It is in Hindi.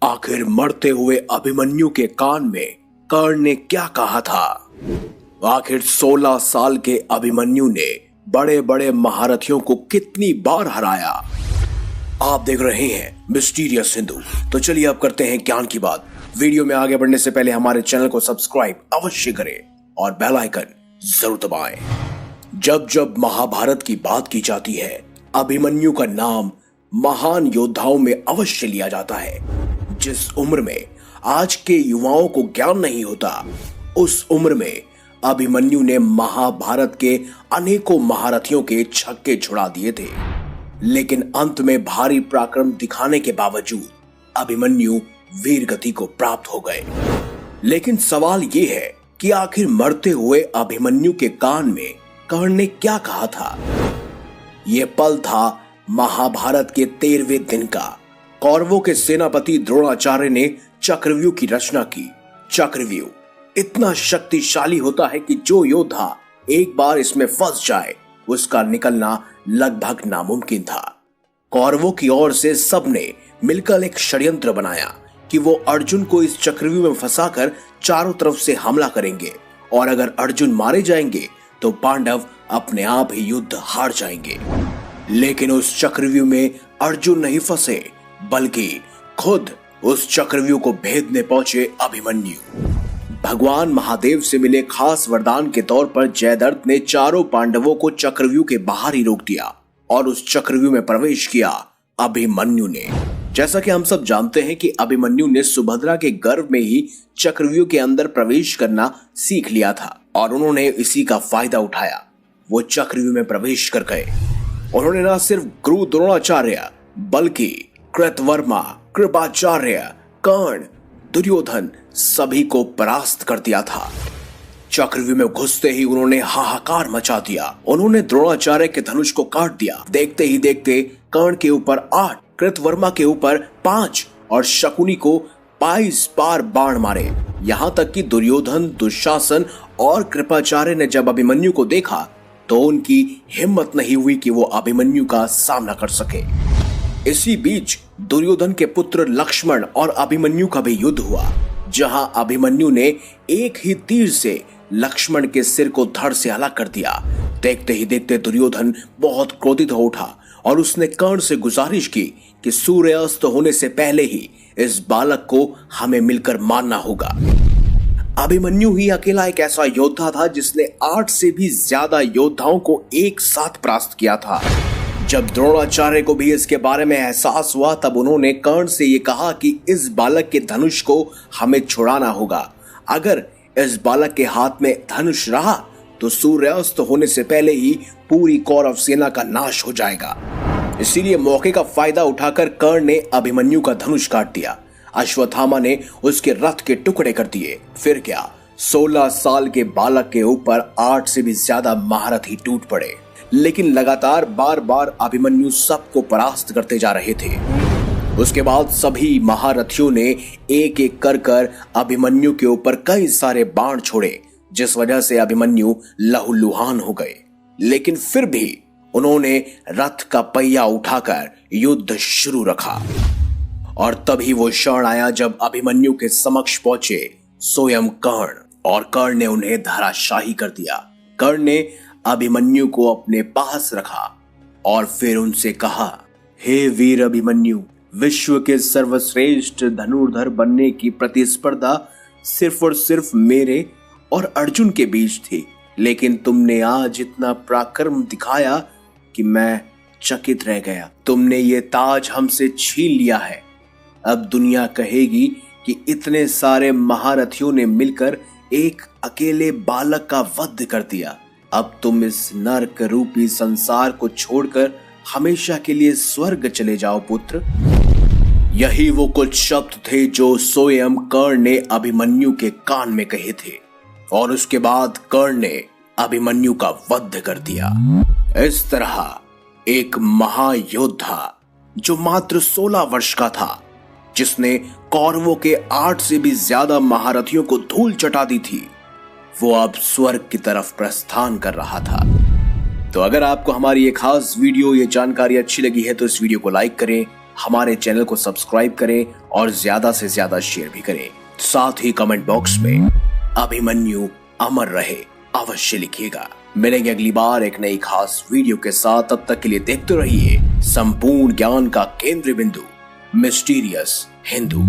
आखिर मरते हुए अभिमन्यु के कान में कर्ण ने क्या कहा था? आखिर 16 साल के अभिमन्यु ने बड़े बड़े महारथियों को कितनी बार हराया? आप देख रहे हैं मिस्टीरियस हिंदू। तो चलिए अब करते हैं ज्ञान की बात। वीडियो में आगे बढ़ने से पहले हमारे चैनल को सब्सक्राइब अवश्य करें और बेल आइकन जरूर दबाएं। जब जब महाभारत की बात की जाती है, अभिमन्यु का नाम महान योद्धाओं में अवश्य लिया जाता है। जिस उम्र में आज के युवाओं को ज्ञान नहीं होता, उस उम्र में अभिमन्यु ने महाभारत के अनेकों महारथियों के छक्के छुड़ा दिए थे। लेकिन अंत में भारी पराक्रम दिखाने के बावजूद अभिमन्यु वीर गति को प्राप्त हो गए। लेकिन सवाल ये है कि आखिर मरते हुए अभिमन्यु के कान में कर्ण ने क्या कहा था? यह पल था महाभारत के 13वें दिन का। कौरवों के सेनापति द्रोणाचार्य ने चक्रव्यूह की रचना की। चक्रव्यूह इतना शक्तिशाली होता है कि जो योद्धा एक बार इसमें फंस जाए उसका निकलना लगभग नामुमकिन था। कौरवों की ओर से सबने मिलकर एक षड्यंत्र बनाया कि वो अर्जुन को इस चक्रव्यूह में फंसाकर चारों तरफ से हमला करेंगे और अगर अर्जुन मारे जाएंगे तो पांडव अपने आप ही युद्ध हार जाएंगे। लेकिन उस चक्रव्यूह में अर्जुन नहीं फंसे, बल्कि खुद उस चक्रव्यूह को भेदने पहुंचे अभिमन्यु। भगवान महादेव से मिले खास वरदान के तौर पर जयद्रथ ने चारों पांडवों को चक्रव्यूह के बाहर ही रोक दिया और उस चक्रव्यूह में प्रवेश किया अभिमन्यु ने। जैसा कि हम सब जानते हैं कि अभिमन्यु ने सुभद्रा के गर्भ में ही चक्रव्यूह के अंदर प्रवेश करना सीख लिया था और उन्होंने इसी का फायदा उठाया। वो चक्रव्यूह में प्रवेश कर गए। उन्होंने न सिर्फ गुरु द्रोणाचार्य बल्कि कृतवर्मा, कृपाचार्य, कर्ण, दुर्योधन सभी को परास्त कर दिया था। चक्रव्यूह में घुसते ही उन्होंने हाहाकार मचा दिया। उन्होंने द्रोणाचार्य के धनुष को काट दिया। देखते ही देखते कर्ण के ऊपर 8, कृतवर्मा के ऊपर 5 और शकुनी को 22 बार बाण मारे। यहाँ तक कि दुर्योधन, दुशासन और कृपाचार्य ने जब अभिमन्यु को देखा तो उनकी हिम्मत नहीं हुई कि वो अभिमन्यु का सामना कर सके। इसी बीच दुर्योधन के पुत्र लक्ष्मण और अभिमन्यु का भी युद्ध हुआ, जहां अभिमन्यु ने एक ही तीर से लक्ष्मण के सिर को धड़ से अलग कर दिया। देखते ही देखते दुर्योधन बहुत क्रोधित हो उठा और उसने कर्ण से गुजारिश की कि सूर्यास्त होने से पहले ही इस बालक को हमें मिलकर मारना होगा। अभिमन्यु ही अकेला एक ऐसा योद्धा था जिसने 8 से भी ज्यादा योद्धाओं को एक साथ परास्त किया था। जब द्रोणाचार्य को भी इसके बारे में एहसास हुआ तब उन्होंने कर्ण से ये कहा कि इस बालक के धनुष को हमें छुड़ाना होगा। अगर इस बालक के हाथ में धनुष रहा तो सूर्यास्त होने से पहले ही पूरी कौरव सेना का नाश हो जाएगा। इसीलिए मौके का फायदा उठाकर कर्ण ने अभिमन्यु का धनुष काट दिया। अश्वत्थामा ने उसके रथ के टुकड़े कर दिए। फिर क्या, 16 साल के बालक के ऊपर 8 से भी ज्यादा महारथी टूट पड़े। लेकिन लगातार बार बार अभिमन्यु सबको परास्त करते जा रहे थे। उसके बाद सभी महारथियों ने एक एक कर अभिमन्यु के ऊपर कई सारे बाण छोड़े, जिस वजह से अभिमन्यु लहूलुहान हो गए। लेकिन फिर भी उन्होंने रथ का पहिया उठाकर युद्ध शुरू रखा और तभी वो क्षण आया जब अभिमन्यु के समक्ष पहुंचे स्वयं कर्ण और कर्ण ने उन्हें धराशाही कर दिया। कर्ण ने अभिमन्यु को अपने पास रखा और फिर उनसे कहा, हे वीर अभिमन्यु, विश्व के सर्वश्रेष्ठ धनुर्धर बनने की प्रतिस्पर्धा सिर्फ और सिर्फ मेरे और अर्जुन के बीच थी, लेकिन तुमने आज इतना पराक्रम दिखाया कि मैं चकित रह गया। तुमने ये ताज हमसे छीन लिया है। अब दुनिया कहेगी कि इतने सारे महारथियों ने मिलकर एक अकेले बालक का वध कर दिया। अब तुम इस नरक रूपी संसार को छोड़कर हमेशा के लिए स्वर्ग चले जाओ पुत्र। यही वो कुछ शब्द थे जो स्वयं कर्ण ने अभिमन्यु के कान में कहे थे और उसके बाद कर्ण ने अभिमन्यु का वध कर दिया। इस तरह एक महायोद्धा जो मात्र 16 वर्ष का था, जिसने कौरवों के 8 से भी ज्यादा महारथियों को धूल चटा दी थी, वो अब स्वर्ग की तरफ प्रस्थान कर रहा था। तो अगर आपको हमारी ये खास वीडियो, ये जानकारी अच्छी लगी है तो इस वीडियो को लाइक करें, हमारे चैनल को सब्सक्राइब करें और ज्यादा से ज्यादा शेयर भी करें। साथ ही कमेंट बॉक्स में अभिमन्यु अमर रहे अवश्य लिखिएगा। मिलेंगे अगली बार एक नई खास वीडियो के साथ। तब तक के लिए देखते रहिए संपूर्ण ज्ञान का केंद्र बिंदु मिस्टीरियस हिंदू।